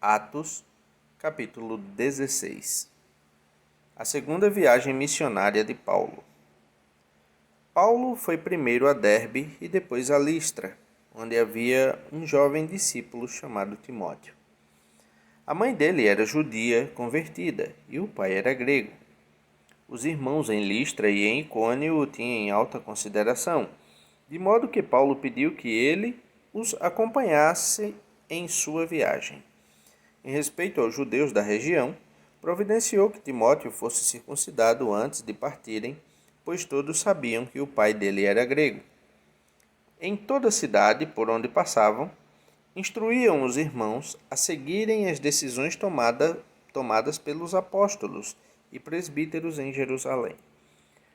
Atos, capítulo 16. A segunda viagem missionária de Paulo. Paulo foi primeiro a Derbe e depois a Listra, onde havia um jovem discípulo chamado Timóteo. A mãe dele era judia convertida e o pai era grego. Os irmãos em Listra e em Icônio o tinham em alta consideração, de modo que Paulo pediu que ele os acompanhasse em sua viagem. Em respeito aos judeus da região, providenciou que Timóteo fosse circuncidado antes de partirem, pois todos sabiam que o pai dele era grego. Em toda a cidade por onde passavam, instruíam os irmãos a seguirem as decisões tomadas pelos apóstolos e presbíteros em Jerusalém.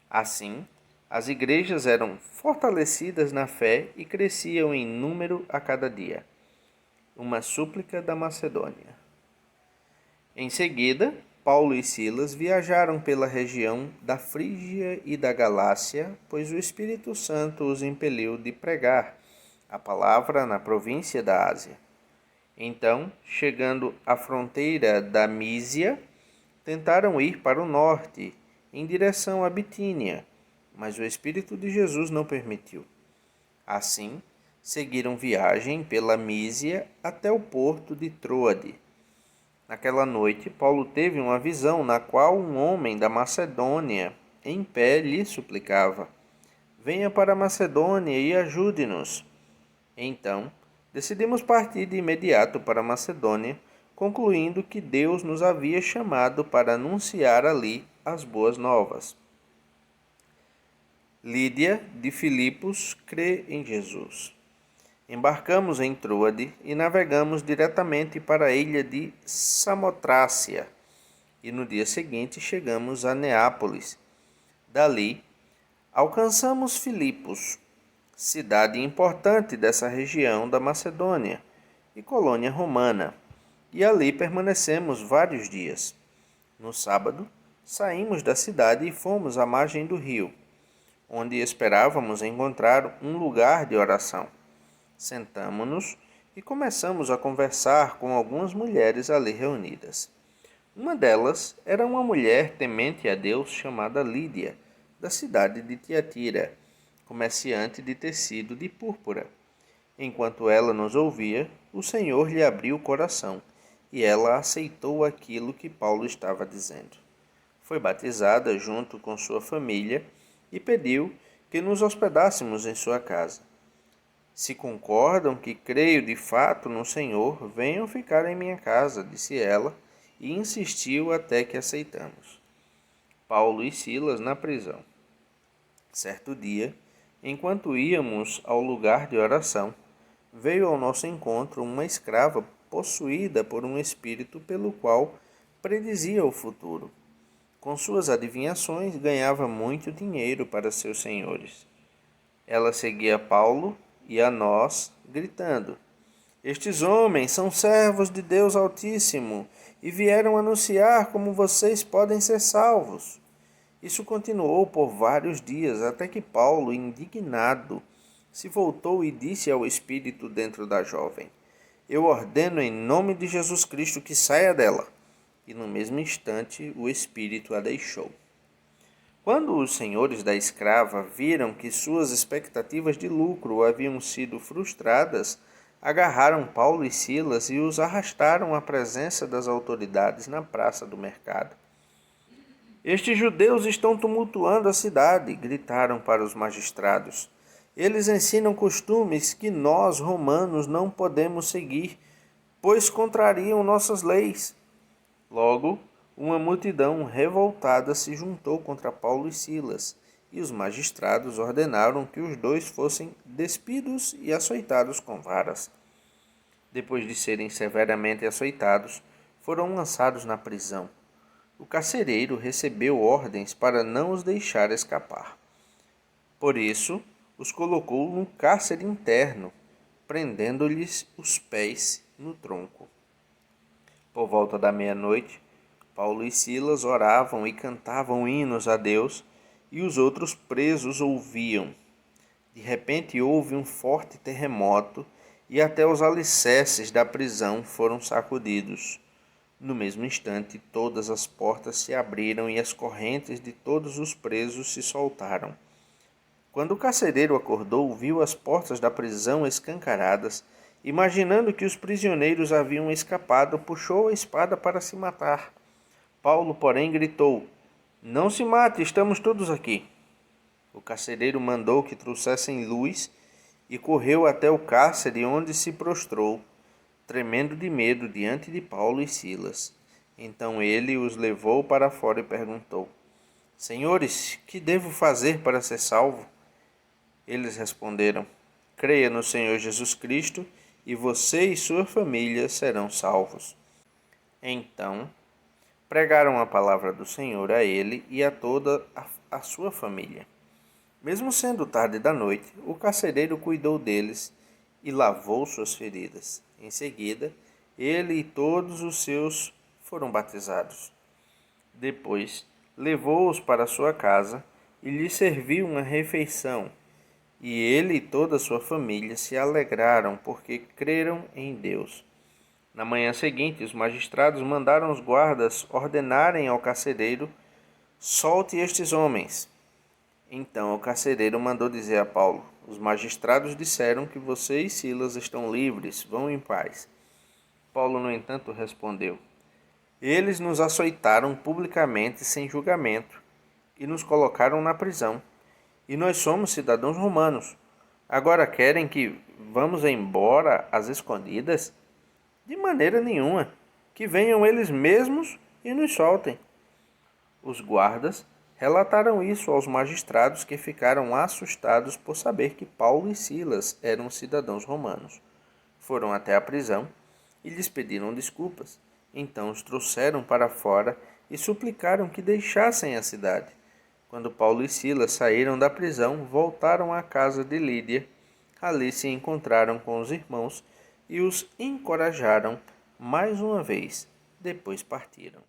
Assim, as igrejas eram fortalecidas na fé e cresciam em número a cada dia. Uma súplica da Macedônia. Em seguida, Paulo e Silas viajaram pela região da Frígia e da Galácia, pois o Espírito Santo os impeliu de pregar a palavra na província da Ásia. Então, chegando à fronteira da Mísia, tentaram ir para o norte, em direção à Bitínia, mas o Espírito de Jesus não permitiu. Assim, seguiram viagem pela Mísia até o porto de Troade. Naquela noite, Paulo teve uma visão na qual um homem da Macedônia, em pé, lhe suplicava: "Venha para a Macedônia e ajude-nos." Então, decidimos partir de imediato para a Macedônia, concluindo que Deus nos havia chamado para anunciar ali as boas novas. Lídia de Filipos crê em Jesus. Embarcamos em Troade e navegamos diretamente para a ilha de Samotrácia, e no dia seguinte chegamos a Neápolis. Dali, alcançamos Filipos, cidade importante dessa região da Macedônia e colônia romana, e ali permanecemos vários dias. No sábado, saímos da cidade e fomos à margem do rio, onde esperávamos encontrar um lugar de oração. Sentamo-nos e começamos a conversar com algumas mulheres ali reunidas. Uma delas era uma mulher temente a Deus chamada Lídia, da cidade de Tiatira, comerciante de tecido de púrpura. Enquanto ela nos ouvia, o Senhor lhe abriu o coração e ela aceitou aquilo que Paulo estava dizendo. Foi batizada junto com sua família e pediu que nos hospedássemos em sua casa. "Se concordam que creio de fato no Senhor, venham ficar em minha casa", disse ela, e insistiu até que aceitamos. Paulo e Silas na prisão. Certo dia, enquanto íamos ao lugar de oração, veio ao nosso encontro uma escrava possuída por um espírito pelo qual predizia o futuro. Com suas adivinhações, ganhava muito dinheiro para seus senhores. Ela seguia Paulo e a nós, gritando: "Estes homens são servos de Deus Altíssimo e vieram anunciar como vocês podem ser salvos." Isso continuou por vários dias, até que Paulo, indignado, se voltou e disse ao espírito dentro da jovem: "Eu ordeno em nome de Jesus Cristo que saia dela." E no mesmo instante o espírito a deixou. Quando os senhores da escrava viram que suas expectativas de lucro haviam sido frustradas, agarraram Paulo e Silas e os arrastaram à presença das autoridades na praça do mercado. "Estes judeus estão tumultuando a cidade", gritaram para os magistrados. "Eles ensinam costumes que nós, romanos, não podemos seguir, pois contrariam nossas leis." Logo, uma multidão revoltada se juntou contra Paulo e Silas, e os magistrados ordenaram que os dois fossem despidos e açoitados com varas. Depois de serem severamente açoitados, foram lançados na prisão. O carcereiro recebeu ordens para não os deixar escapar. Por isso, os colocou num cárcere interno, prendendo-lhes os pés no tronco. Por volta da meia-noite, Paulo e Silas oravam e cantavam hinos a Deus, e os outros presos ouviam. De repente houve um forte terremoto, e até os alicerces da prisão foram sacudidos. No mesmo instante, todas as portas se abriram e as correntes de todos os presos se soltaram. Quando o carcereiro acordou, viu as portas da prisão escancaradas. Imaginando que os prisioneiros haviam escapado, puxou a espada para se matar. Paulo, porém, gritou: "Não se mate, estamos todos aqui." O carcereiro mandou que trouxessem luz e correu até o cárcere, onde se prostrou, tremendo de medo diante de Paulo e Silas. Então ele os levou para fora e perguntou: "Senhores, que devo fazer para ser salvo?" Eles responderam: "Creia no Senhor Jesus Cristo e você e sua família serão salvos." Então, pregaram a palavra do Senhor a ele e a toda a sua família. Mesmo sendo tarde da noite, o carcereiro cuidou deles e lavou suas feridas. Em seguida, ele e todos os seus foram batizados. Depois, levou-os para sua casa e lhes serviu uma refeição. E ele e toda a sua família se alegraram porque creram em Deus. Na manhã seguinte, os magistrados mandaram os guardas ordenarem ao carcereiro: "Solte estes homens." Então o carcereiro mandou dizer a Paulo: "Os magistrados disseram que você e Silas estão livres, vão em paz." Paulo, no entanto, respondeu: "Eles nos açoitaram publicamente sem julgamento e nos colocaram na prisão. E nós somos cidadãos romanos. Agora querem que vamos embora às escondidas? De maneira nenhuma. Que venham eles mesmos e nos soltem." Os guardas relataram isso aos magistrados, que ficaram assustados por saber que Paulo e Silas eram cidadãos romanos. Foram até a prisão e lhes pediram desculpas. Então os trouxeram para fora e suplicaram que deixassem a cidade. Quando Paulo e Silas saíram da prisão, voltaram à casa de Lídia. Ali se encontraram com os irmãos e os encorajaram mais uma vez. Depois partiram.